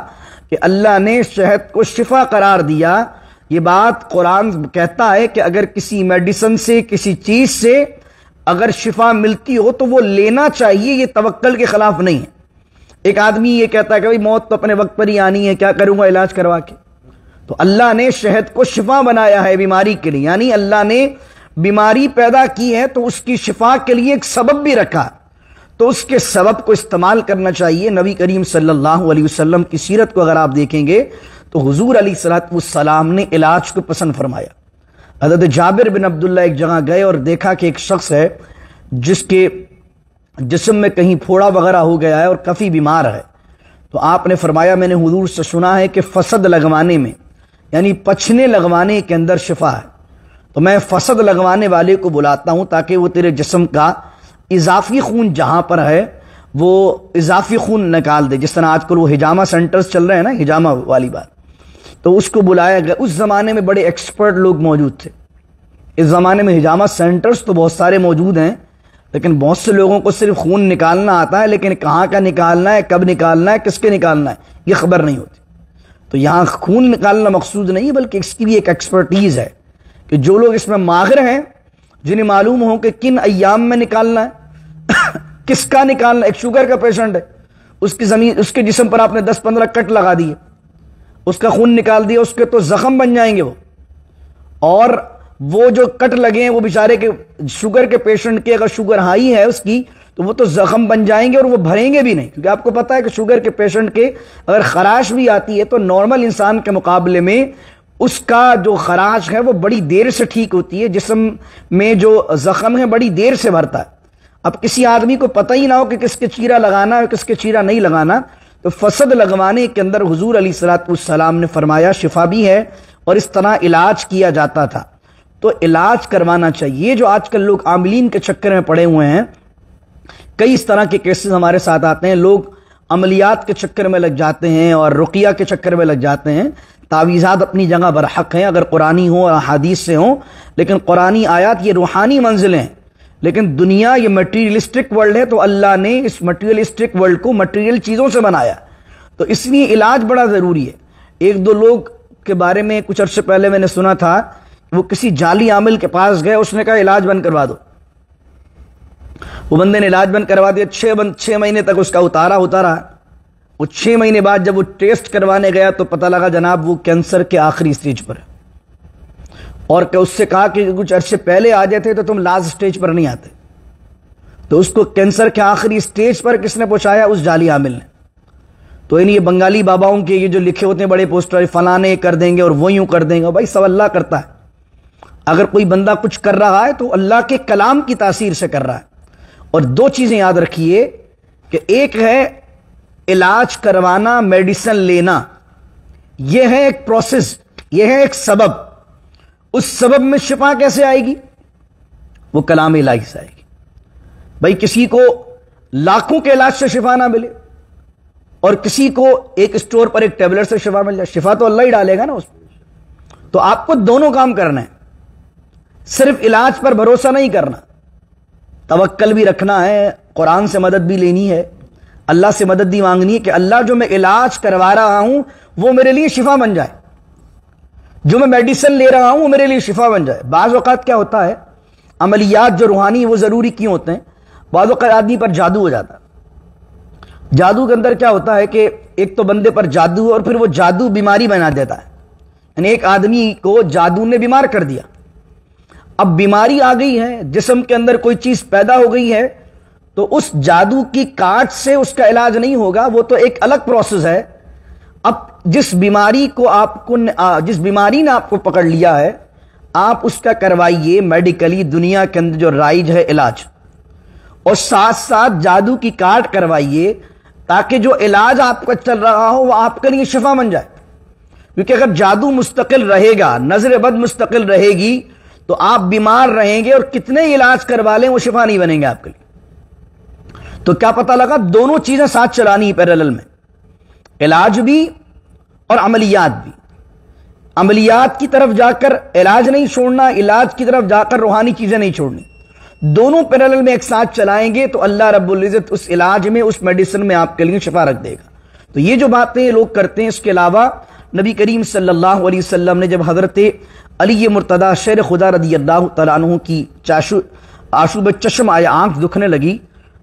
کہ اللہ نے شہد کو شفا قرار دیا۔ یہ بات قرآن کہتا ہے کہ اگر کسی میڈیسن سے، کسی چیز سے اگر شفا ملتی ہو تو وہ لینا چاہیے، یہ توکل کے خلاف نہیں ہے۔ ایک آدمی یہ کہتا ہے کہ بھائی موت تو اپنے وقت پر ہی آنی ہے، کیا کروں گا علاج کروا کے؟ تو اللہ نے شہد کو شفا بنایا ہے بیماری کے لیے، یعنی اللہ نے بیماری پیدا کی ہے تو اس کی شفا کے لیے ایک سبب بھی رکھا، تو اس کے سبب کو استعمال کرنا چاہیے۔ نبی کریم صلی اللہ علیہ وسلم کی سیرت کو اگر آپ دیکھیں گے تو حضور علیہ السلام نے علاج کو پسند فرمایا۔ حضرت جابر بن عبداللہ ایک جگہ گئے اور دیکھا کہ ایک شخص ہے جس کے جسم میں کہیں پھوڑا وغیرہ ہو گیا ہے اور کافی بیمار ہے، تو آپ نے فرمایا میں نے حضور سے سنا ہے کہ فسد لگوانے میں یعنی پچھنے لگوانے کے اندر شفا ہے، تو میں فسد لگوانے والے کو بلاتا ہوں تاکہ وہ تیرے جسم کا اضافی خون جہاں پر ہے وہ اضافی خون نکال دے۔ جس طرح آج کل وہ ہجامہ سینٹرز چل رہے ہیں نا، ہجامہ والی بات، تو اس کو بلایا گیا۔ اس زمانے میں بڑے ایکسپرٹ لوگ موجود تھے، اس زمانے میں ہجامہ سینٹرز تو بہت سارے موجود ہیں، لیکن بہت سے لوگوں کو صرف خون نکالنا آتا ہے، لیکن کہاں کا نکالنا ہے، کب نکالنا ہے، کس کے نکالنا ہے یہ خبر نہیں ہوتی۔ تو یہاں خون نکالنا مقصود نہیں ہے، بلکہ اس کی بھی ایک ایکسپرٹیز ہے کہ جو لوگ اس میں ماہر ہیں، جنہیں معلوم ہو کہ کن ایام میں نکالنا ہے کس کا نکالنا۔ ایک شوگر کا پیشنٹ ہے، اس کے جسم پر آپ نے 10-15 کٹ لگا دیے، اس کا خون نکال دیا، اس کے تو زخم بن جائیں گے وہ، اور وہ جو کٹ لگے ہیں وہ بیچارے کے شوگر کے پیشنٹ کے اگر شوگر ہائی ہے اس کی تو وہ تو زخم بن جائیں گے اور وہ بھریں گے بھی نہیں، کیونکہ آپ کو پتا ہے کہ شوگر کے پیشنٹ کے اگر خراش بھی آتی ہے تو نارمل انسان کے مقابلے میں اس کا جو خراش ہے وہ بڑی دیر سے ٹھیک ہوتی ہے، جسم میں جو زخم ہے بڑی دیر سے بھرتا ہے۔ اب کسی آدمی کو پتہ ہی نہ ہو کہ کس کے چیرا لگانا ہے کس کے چیرا نہیں لگانا، تو فسد لگوانے کے اندر حضور علیہ السلام نے فرمایا شفا بھی ہے، اور اس طرح علاج کیا جاتا تھا۔ تو علاج کروانا چاہیے۔ جو آج کل لوگ عاملین کے چکر میں پڑے ہوئے ہیں، کئی اس طرح کے کیسز ہمارے ساتھ آتے ہیں، لوگ عملیات کے چکر میں لگ جاتے ہیں اور رقیہ کے چکر میں لگ جاتے ہیں۔ تعویذات اپنی جگہ برحق ہیں اگر قرآنی ہوں اور احادیث سے ہوں، لیکن قرآنی آیات یہ روحانی منزلیں ہیں، لیکن دنیا یہ مٹیریلسٹک ورلڈ ہے، تو اللہ نے اس مٹیریلسٹک ورلڈ کو مٹیریل چیزوں سے بنایا، تو اس لیے علاج بڑا ضروری ہے۔ 1-2 لوگ کے بارے میں کچھ عرصے پہلے میں نے سنا تھا، وہ کسی جعلی عامل کے پاس گئے، اس نے کہا علاج بند کروا دو، وہ بندے نے علاج بند کروا دیا۔ 6 مہینے تک اس کا اتارا ہوتا رہا۔ وہ 6 مہینے بعد جب وہ ٹیسٹ کروانے گیا تو پتہ لگا جناب وہ کینسر کے آخری سٹیج پر ہے۔ اور کہ اس سے کہا کہ کچھ عرصے پہلے آ جاتے تو تم لاسٹ سٹیج پر نہیں آتے. تو اس کو کینسر کے آخری سٹیج پر کس نے پہنچایا؟ اس جعلی عامل نے. تو یہ بنگالی باباؤں کے یہ جو لکھے ہوتے ہیں بڑے پوسٹر، فلانے کر دیں گے اور وہ یوں کر دیں گے، بھائی سب اللہ کرتا ہے. اگر کوئی بندہ کچھ کر رہا ہے تو اللہ کے کلام کی تاثیر سے کر رہا ہے. اور دو چیزیں یاد رکھیے کہ ایک ہے علاج کروانا، میڈیسن لینا، یہ ہے ایک پروسیس، یہ ہے ایک سبب. اس سبب میں شفا کیسے آئے گی؟ وہ کلام الہی سے آئے گی. بھائی کسی کو لاکھوں کے علاج سے شفا نہ ملے اور کسی کو ایک اسٹور پر ایک ٹیبلٹ سے شفا مل جائے، شفا تو اللہ ہی ڈالے گا نا اس میں. تو آپ کو دونوں کام کرنا ہے، صرف علاج پر بھروسہ نہیں کرنا، توکل بھی رکھنا ہے، قرآن سے مدد بھی لینی ہے، اللہ سے مدد بھی مانگنی ہے کہ اللہ جو میں علاج کروا رہا ہوں وہ میرے لیے شفا بن جائے، جو میں میڈیسن لے رہا ہوں وہ میرے لیے شفا بن جائے. بعض اوقات کیا ہوتا ہے، عملیات جو روحانی وہ ضروری کیوں ہوتے ہیں؟ بعض اوقات آدمی پر جادو ہو جاتا ہے. جادو کے اندر کیا ہوتا ہے کہ ایک تو بندے پر جادو اور پھر وہ جادو بیماری بنا دیتا ہے. یعنی ایک آدمی کو جادو نے بیمار کر دیا، اب بیماری آ گئی ہے، جسم کے اندر کوئی چیز پیدا ہو گئی ہے، تو اس جادو کی کاٹ سے اس کا علاج نہیں ہوگا، وہ تو ایک الگ پروسیس ہے. اب جس بیماری نے آپ کو پکڑ لیا ہے، آپ اس کا کروائیے میڈیکلی دنیا کے اندر جو رائج ہے علاج، اور ساتھ ساتھ جادو کی کاٹ کروائیے تاکہ جو علاج آپ کا چل رہا ہو وہ آپ کے لیے شفا بن جائے. کیونکہ اگر جادو مستقل رہے گا، نظر بد مستقل رہے گی، تو آپ بیمار رہیں گے اور کتنے علاج کروا لیں وہ شفا نہیں بنیں گے آپ کے لیے. تو کیا پتہ لگا، دونوں چیزیں ساتھ چلانی پیرالل میں، علاج بھی اور عملیات بھی. عملیات کی طرف جا کر علاج نہیں چھوڑنا، علاج کی طرف جا کر روحانی چیزیں نہیں چھوڑنی. دونوں پیرالل میں ایک ساتھ چلائیں گے تو اللہ رب العزت اس علاج میں، اس میڈیسن میں آپ کے لیے شفا رکھ دے گا. تو یہ جو باتیں لوگ کرتے ہیں، اس کے علاوہ نبی کریم صلی اللہ علیہ وسلم نے جب حضرت علی مرتضیٰ شیر خدا رضی اللہ تعالیٰ عنہ کی آشوب چشم آیا، آنکھ دکھنے لگی،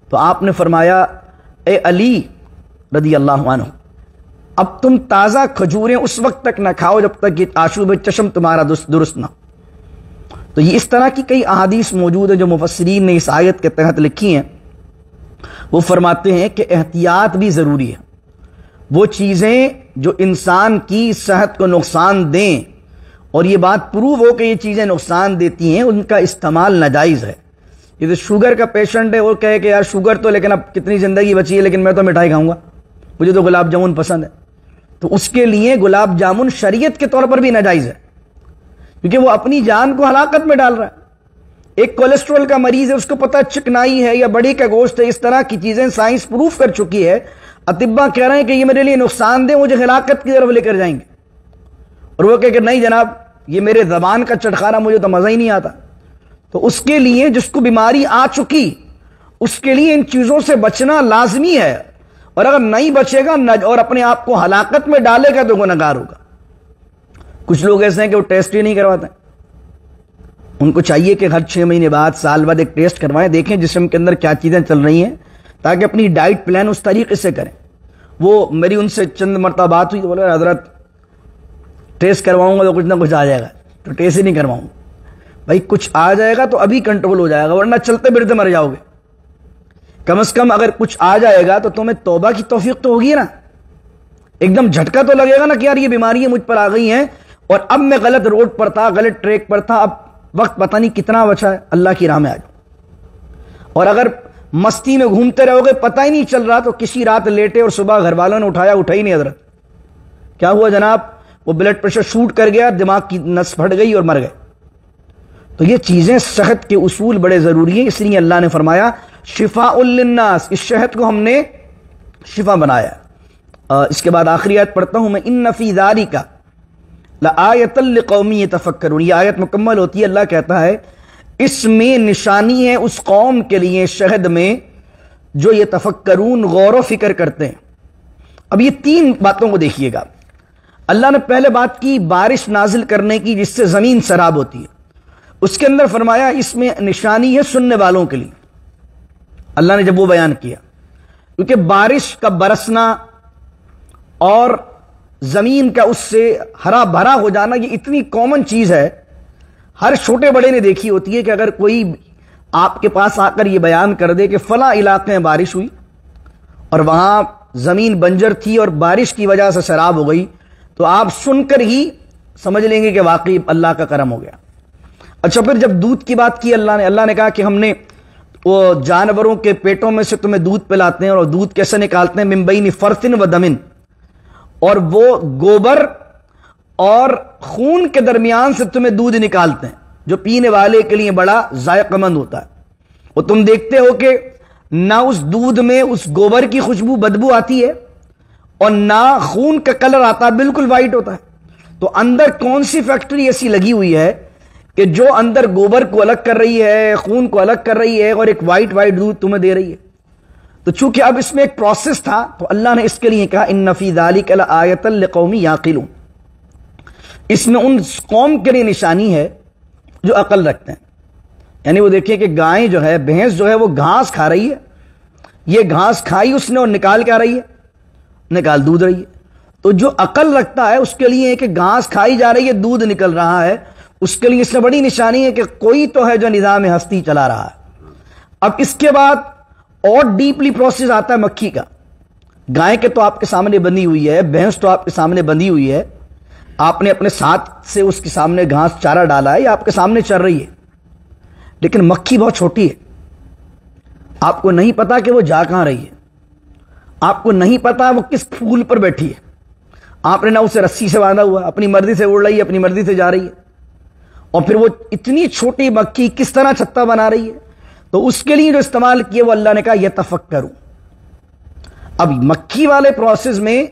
تو آپ نے فرمایا اے علی رضی اللہ عنہ، اب تم تازہ کھجوریں اس وقت تک نہ کھاؤ جب تک یہ آشوب چشم تمہارا درست نہ. تو یہ اس طرح کی کئی احادیث موجود ہیں جو مفسرین نے اس آیت کے تحت لکھی ہیں. وہ فرماتے ہیں کہ احتیاط بھی ضروری ہے. وہ چیزیں جو انسان کی صحت کو نقصان دیں اور یہ بات پروو ہو کہ یہ چیزیں نقصان دیتی ہیں، ان کا استعمال ناجائز ہے. یہ شوگر کا پیشنٹ ہے، وہ کہے کہ یار شوگر تو لیکن اب کتنی زندگی بچی ہے لیکن میں تو مٹھائی کھاؤں گا، مجھے تو گلاب جامن پسند ہے، تو اس کے لیے گلاب جامن شریعت کے طور پر بھی ناجائز ہے، کیونکہ وہ اپنی جان کو ہلاکت میں ڈال رہا ہے. ایک کولیسٹرول کا مریض ہے، اس کو پتہ چکنائی ہے یا بڑی کا گوشت ہے، اس طرح کی چیزیں سائنس پروف کر چکی ہے، اطباء کہہ رہے ہیں کہ یہ میرے لیے نقصان دہ، مجھے ہلاکت کی طرف لے کر جائیں گے، اور وہ کہے کہ نہیں جناب یہ میرے زبان کا چٹخانا، مجھے تو مزہ ہی نہیں آتا. تو اس کے لیے جس کو بیماری آ چکی، اس کے لیے ان چیزوں سے بچنا لازمی ہے، اور اگر نہیں بچے گا اور اپنے آپ کو ہلاکت میں ڈالے گا تو گنہگار ہوگا. کچھ لوگ ایسے ہیں کہ وہ ٹیسٹ ہی نہیں کرواتے، ان کو چاہیے کہ ہر 6 مہینے بعد، سال بعد ایک ٹیسٹ کروائیں، دیکھیں جسم کے اندر کیا چیزیں چل رہی ہیں، تاکہ اپنی ڈائٹ پلان اس طریقے سے کریں. وہ میری ان سے چند مرتبہ بات ہوئی تو بولے حضرت ٹیسٹ کرواؤں گا تو کچھ نہ کچھ آ جائے گا، تو ٹیسٹ ہی نہیں کرواؤں. بھائی کچھ آ جائے گا تو ابھی کنٹرول ہو جائے گا، ورنہ چلتے پھرتے مر جاؤ گے. کم از کم اگر کچھ آ جائے گا تو تمہیں توبہ کی توفیق تو ہوگی نا. ایک دم جھٹکا تو لگے گا نا کہ یار یہ بیماریاں مجھ پر آ گئی ہیں اور اب میں غلط روڈ پر تھا، غلط ٹریک پر تھا، اب وقت پتہ نہیں کتنا بچا ہے، اللہ کی راہ میں آ جاؤ. اور اگر مستی میں گھومتے رہو گے، پتہ ہی نہیں چل رہا، تو کسی رات لیٹے اور صبح گھر والوں نے اٹھایا، اٹھا ہی نہیں حضرت، کیا ہوا جناب، وہ بلڈ پریشر شوٹ کر گیا، دماغ کی نس پھٹ گئی اور مر گئے. تو یہ چیزیں صحت کے اصول بڑے ضروری ہیں، اس لیے اللہ نے فرمایا شفاء للناس، اس شہد کو ہم نے شفا بنایا. اس کے بعد آخری آیت پڑھتا ہوں میں، ان فی ذالک لآیۃ لقوم یتفکرون. یہ آیت مکمل ہوتی ہے، اللہ کہتا ہے اس میں نشانی ہے اس قوم کے لیے شہد میں جو یہ تفکرون، غور و فکر کرتے ہیں. اب یہ 3 باتوں کو دیکھیے گا. اللہ نے پہلے بات کی بارش نازل کرنے کی جس سے زمین سراب ہوتی ہے، اس کے اندر فرمایا اس میں نشانی ہے سننے والوں کے لیے. اللہ نے جب وہ بیان کیا، کیونکہ بارش کا برسنا اور زمین کا اس سے ہرا بھرا ہو جانا یہ اتنی کامن چیز ہے. ہر چھوٹے بڑے نے دیکھی ہوتی ہے کہ اگر کوئی آپ کے پاس آ کر یہ بیان کر دے کہ فلاں علاقے میں بارش ہوئی اور وہاں زمین بنجر تھی اور بارش کی وجہ سے سیلاب ہو گئی، تو آپ سن کر ہی سمجھ لیں گے کہ واقعی اللہ کا کرم ہو گیا۔ اچھا، پھر جب دودھ کی بات کی اللہ نے کہا کہ ہم نے وہ جانوروں کے پیٹوں میں سے تمہیں دودھ پلاتے ہیں، اور دودھ کیسے نکالتے ہیں؟ من بین فرث و دم، اور وہ گوبر اور خون کے درمیان سے تمہیں دودھ نکالتے ہیں جو پینے والے کے لیے بڑا ذائقہ مند ہوتا ہے۔ وہ تم دیکھتے ہو کہ نہ اس دودھ میں اس گوبر کی خوشبو بدبو آتی ہے اور نہ خون کا کلر آتا ہے، بالکل وائٹ ہوتا ہے۔ تو اندر کون سی فیکٹری ایسی لگی ہوئی ہے کہ جو اندر گوبر کو الگ کر رہی ہے، خون کو الگ کر رہی ہے، اور ایک وائٹ دودھ تمہیں دے رہی ہے؟ تو چونکہ اب اس میں ایک پروسیس تھا تو اللہ نے اس کے لیے کہا ان فی ذلک لآیۃ لقوم یعقلون، اس میں ان قوم کے لیے نشانی ہے جو عقل رکھتے ہیں۔ یعنی وہ دیکھیں کہ گائیں جو ہے، بھینس جو ہے، وہ گھاس کھا رہی ہے، یہ گھاس کھائی اس نے اور نکال کے آ رہی ہے، نکال دودھ رہی ہے۔ تو جو عقل رکھتا ہے اس کے لیے کہ گھاس کھائی جا رہی ہے، دودھ نکل رہا ہے، اس کے لیے اس سے بڑی نشانی ہے کہ کوئی تو ہے جو نظام ہستی چلا رہا ہے۔ اب اس کے بعد اور ڈیپلی پروسیس آتا ہے مکھی کا۔ گائے کے تو آپ کے سامنے بندھی ہوئی ہے، بھینس تو آپ کے سامنے بندھی ہوئی ہے، آپ نے اپنے ساتھ سے اس کے سامنے گھاس چارہ ڈالا ہے، یا آپ کے سامنے چر رہی ہے، لیکن مکھی بہت چھوٹی ہے، آپ کو نہیں پتا کہ وہ جا کہاں رہی ہے، آپ کو نہیں پتا وہ کس پھول پر بیٹھی ہے، آپ نے نہ اسے رسی سے باندھا ہوا، اپنی مرضی سے اڑ رہی ہے، اپنی مرضی سے جا رہی ہے، اور پھر وہ اتنی چھوٹی مکھی کس طرح چھتا بنا رہی ہے۔ تو اس کے لیے جو استعمال کیا وہ اللہ نے کہا یتفکروا۔ اب مکھی والے پروسیس میں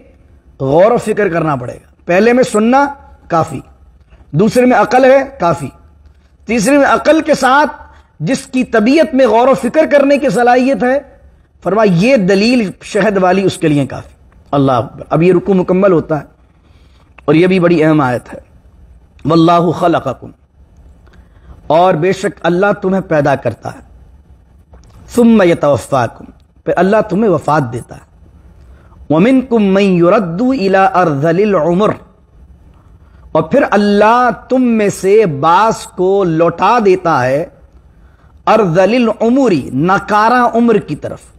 غور و فکر کرنا پڑے گا۔ پہلے میں سننا کافی، دوسرے میں عقل ہے کافی، تیسرے میں عقل کے ساتھ جس کی طبیعت میں غور و فکر کرنے کی صلاحیت ہے، فرمایا یہ دلیل شہد والی اس کے لیے کافی۔ اللہ اکبر۔ اب یہ رکوع مکمل ہوتا ہے اور یہ بھی بڑی اہم آیت ہے۔ واللہ خلقکم، اور بے شک اللہ تمہیں پیدا کرتا ہے، ثم یتوفاکم، پھر اللہ تمہیں وفات دیتا ہے، ومنکم من یرد الی ارذل العمر، اور پھر اللہ تم میں سے بعض کو لوٹا دیتا ہے ارذل العمر، ناکارہ عمر کی طرف،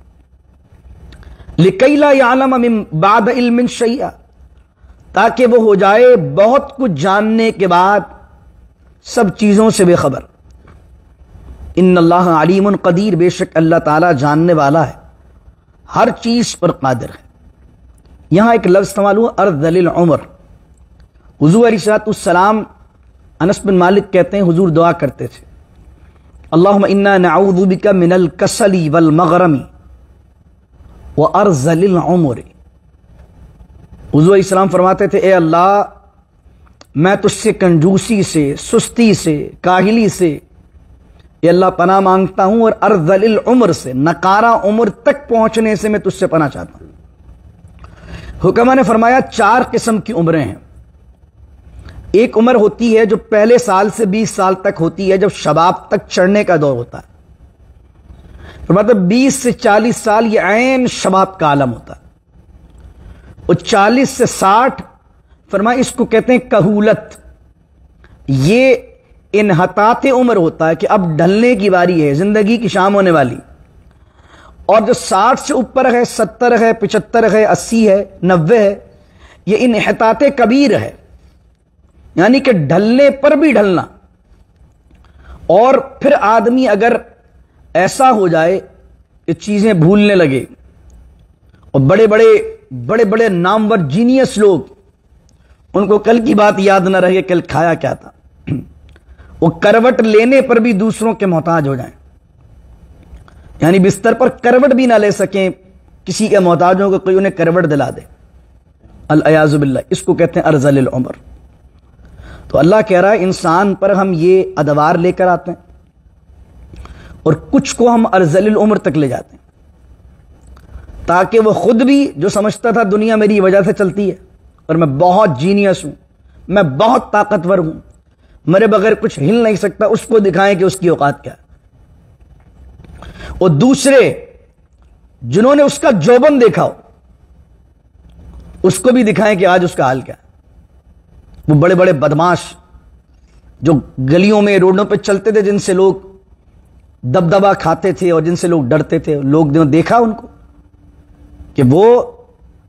لکی لا یعلم من بعد علم شیئا، تاکہ وہ ہو جائے بہت کچھ جاننے کے بعد سب چیزوں سے بے خبر۔ ان اللہ علیم قدیر، بے شک اللہ تعالی جاننے والا ہے، ہر چیز پر قادر ہے۔ یہاں ایک لفظ استعمال ہوا ارذل العمر۔ حضور علیہ الصلوۃ والسلام، انس بن مالک کہتے ہیں حضور دعا کرتے تھے اللہم انا نعوذ بک من الکسل والمغرم وارذل العمر۔ حضور علیہ السلام فرماتے تھے اے اللہ میں تجھ سے کنجوسی سے، سستی سے، کاہلی سے اے اللہ پناہ مانگتا ہوں، اور ارذل العمر سے، نکارہ عمر تک پہنچنے سے میں تجھ سے پناہ چاہتا ہوں۔ حکمہ نے فرمایا 4 قسم کی عمریں ہیں۔ ایک عمر ہوتی ہے جو پہلے سال سے 20 سال تک ہوتی ہے، جب شباب تک چڑھنے کا دور ہوتا ہے، مطلب 20 سے 40 سال یہ عین شباب کا عالم ہوتا ہے، اور 40 سے 60 فرمایا اس کو کہتے ہیں کہولت، یہ انحطاط عمر ہوتا ہے کہ اب ڈھلنے کی باری ہے، زندگی کی شام ہونے والی۔ اور جو 60 سے اوپر ہے، 70 ہے، 75 ہے، 80 ہے، 90 ہے، یہ انحطاط کبیر ہے، یعنی کہ ڈھلنے پر بھی ڈھلنا۔ اور پھر آدمی اگر ایسا ہو جائے کہ چیزیں بھولنے لگے، اور بڑے بڑے نامور جینیس لوگ، ان کو کل کی بات یاد نہ رہے کل کھایا کیا تھا، وہ کروٹ لینے پر بھی دوسروں کے محتاج ہو جائیں، یعنی بستر پر کروٹ بھی نہ لے سکیں، کسی کے محتاجوں کو کوئی انہیں کروٹ دلا دے، العیاذ باللہ، اس کو کہتے ہیں ارذل العمر۔ تو اللہ کہہ رہا ہے انسان پر ہم یہ ادوار لے کر آتے ہیں، اور کچھ کو ہم ارذل العمر تک لے جاتے ہیں، تاکہ وہ خود بھی جو سمجھتا تھا دنیا میری وجہ سے چلتی ہے اور میں بہت جینیس ہوں، میں بہت طاقتور ہوں، میرے بغیر کچھ ہل نہیں سکتا، اس کو دکھائیں کہ اس کی اوقات کیا ہے۔ اور دوسرے جنہوں نے اس کا جوبن دیکھا ہو، اس کو بھی دکھائیں کہ آج اس کا حال کیا ہے۔ وہ بڑے بڑے بدماش جو گلیوں میں روڈوں پہ چلتے تھے، جن سے لوگ دبدبا کھاتے تھے اور جن سے لوگ ڈرتے تھے، لوگ نے دیکھا ان کو کہ وہ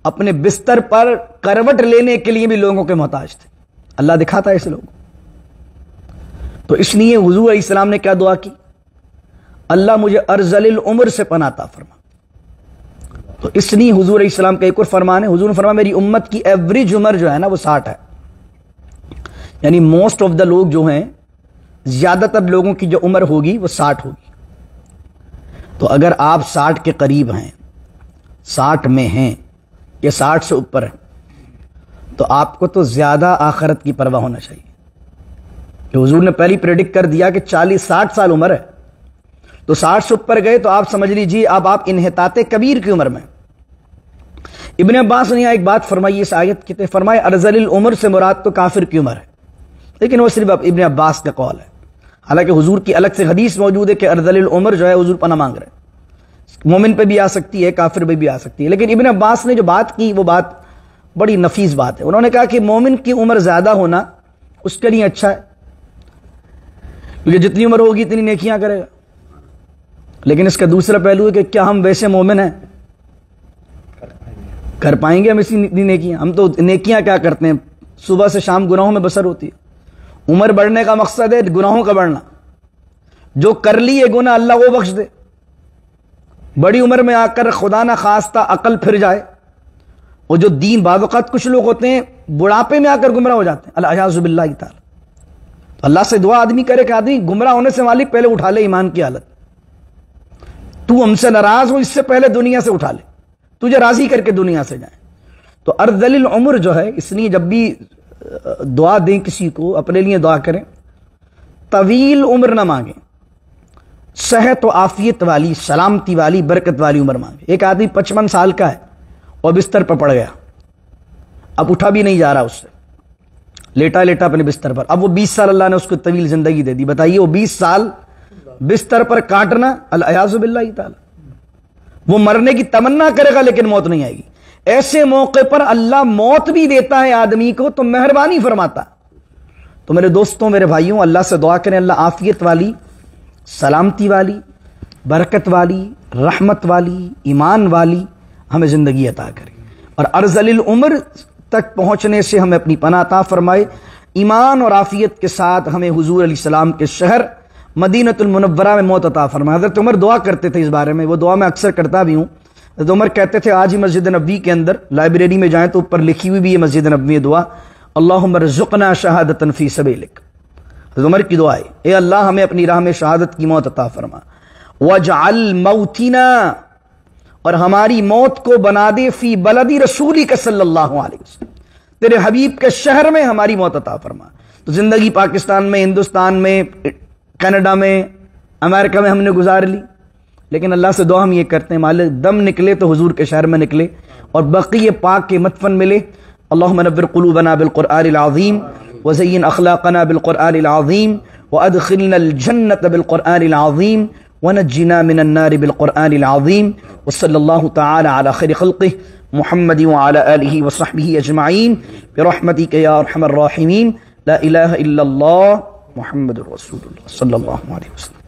اپنے بستر پر کروٹ لینے کے لیے بھی لوگوں کے محتاج تھے. اللہ دکھاتا ہے ایسے لوگ. تو اس لیے حضور علیہ السلام نے کیا دعا کی؟ اللہ مجھے ارذل العمر سے پناہ عطا فرما. تو اس لیے حضور علیہ السلام کا ایک اور فرمان ہے، حضور نے فرمایا میری امت کی ایوریج عمر جو ہے نا وہ 60 ہے. یعنی موسٹ آف دا لوگ جو ہیں، زیادہ تر لوگوں کی جو عمر ہوگی وہ 60 ہوگی. تو اگر آپ 60 کے قریب ہیں، 60 میں ہیں یا 60 سے اوپر ہیں، تو آپ کو تو زیادہ آخرت کی پرواہ ہونا چاہیے. کہ حضور نے پہلی پریڈکٹ کر دیا کہ 40-60 سال عمر ہے، تو 60 سے اوپر گئے تو آپ سمجھ لیجیے اب آپ انحطاط کبیر کی عمر میں. ابن عباس نے یہاں ایک بات فرمائی اس آیت کی، فرمائے ارذل العمر سے مراد تو کافر کی عمر ہے، لیکن وہ صرف ابن عباس کا قول ہے. حالانکہ حضور کی الگ سے حدیث موجود ہے کہ ارذل العمر جو ہے حضور پناہ مانگ رہے ہیں، مومن پہ بھی آ سکتی ہے، کافر پہ بھی آ سکتی ہے. لیکن ابن عباس نے جو بات کی وہ بات بڑی نفیس بات ہے. انہوں نے کہا کہ مومن کی عمر زیادہ ہونا اس کے لیے اچھا ہے، کیونکہ جتنی عمر ہوگی اتنی نیکیاں کرے گا. لیکن اس کا دوسرا پہلو ہے کہ کیا ہم ویسے مومن ہیں؟ کر پائیں گے ہم اسی نیکیاں؟ ہم تو نیکیاں کیا کرتے ہیں، صبح سے شام گناہوں میں بسر ہوتی ہے. عمر بڑھنے کا مقصد ہے گناہوں کا بڑھنا. جو کر لی ہے گناہ اللہ وہ بخش دے. بڑی عمر میں آ کر خدا نہ خواستہ عقل پھر جائے، اور جو دین بعض اوقات کچھ لوگ ہوتے ہیں بڑھاپے میں آ کر گمراہ ہو جاتے ہیں، الیاذ باللہ تعالی. تو اللہ سے دعا آدمی کرے کہ آدمی گمراہ ہونے سے مالک پہلے اٹھا لے ایمان کی حالت. تو ہم سے ناراض ہو اس سے پہلے دنیا سے اٹھا لے، تجھے راضی کر کے دنیا سے جائیں. تو ارذل العمر جو ہے، اس لیے جب بھی دعا دیں کسی کو اپنے لیے دعا کریں، طویل عمر نہ مانگیں، صحت و عافیت والی، سلامتی والی، برکت والی عمر مانگیں. ایک آدمی 55 سال کا ہے اور بستر پر پڑ گیا، اب اٹھا بھی نہیں جا رہا، اس سے لیٹا لیٹا اپنے بستر پر. اب وہ 20 سال اللہ نے اس کو طویل زندگی دے دی. بتائیے وہ 20 سال بستر پر کاٹنا، الیاذ باللہ تعالی. وہ مرنے کی تمنا کرے گا لیکن موت نہیں آئے گی. ایسے موقع پر اللہ موت بھی دیتا ہے آدمی کو تو مہربانی فرماتا. تو میرے دوستوں، میرے بھائیوں، اللہ سے دعا کریں اللہ عافیت والی، سلامتی والی، برکت والی، رحمت والی، ایمان والی ہمیں زندگی عطا کرے، اور ارذل العمر تک پہنچنے سے ہمیں اپنی پناہ عطا فرمائے. ایمان اور عافیت کے ساتھ ہمیں حضور علیہ السلام کے شہر مدینۃ المنورہ میں موت عطا فرمائے. حضرت عمر دعا کرتے تھے اس بارے میں، وہ دعا میں اکثر کرتا بھی ہوں. حضرت عمر کہتے تھے، آج ہی مسجد نبوی کے اندر لائبریری میں جائیں تو اوپر لکھی ہوئی بھی ہے مسجد نبوی دعا، اللہم ارزقنا شہادۃ فی سبیلک. حضرت عمر کی دعا ہے، اے اللہ ہمیں اپنی راہ میں شہادت کی موت عطا فرما. واجعل موتنا، اور ہماری موت کو بنا دے فی بلدی رسولک صلی اللہ علیہ وسلم، تیرے حبیب کے شہر میں ہماری موت عطا فرما. تو زندگی پاکستان میں، ہندوستان میں، کینیڈا میں، امریکہ میں ہم نے گزار لی، لیکن اللہ سے دعا ہم یہ کرتے ہیں مالک دم نکلے تو حضور کے شہر میں نکلے اور بقیہ پاک کے مدفن ملے. اللہم نور قلوبنا بالقرآن العظیم وزین اخلاقنا بالقرآن العظیم وادخلنا الجنة بالقرآن العظیم ونجنا من النار بالقرآن العظیم. وصلی اللہ تعالی علی خیر خلقہ محمد وعلی آلہ وصحبہ اجمعین برحمتک یا ارحم الراحمین. لا الہ الا اللہ محمد رسول اللہ صلی اللہ علیہ وسلم.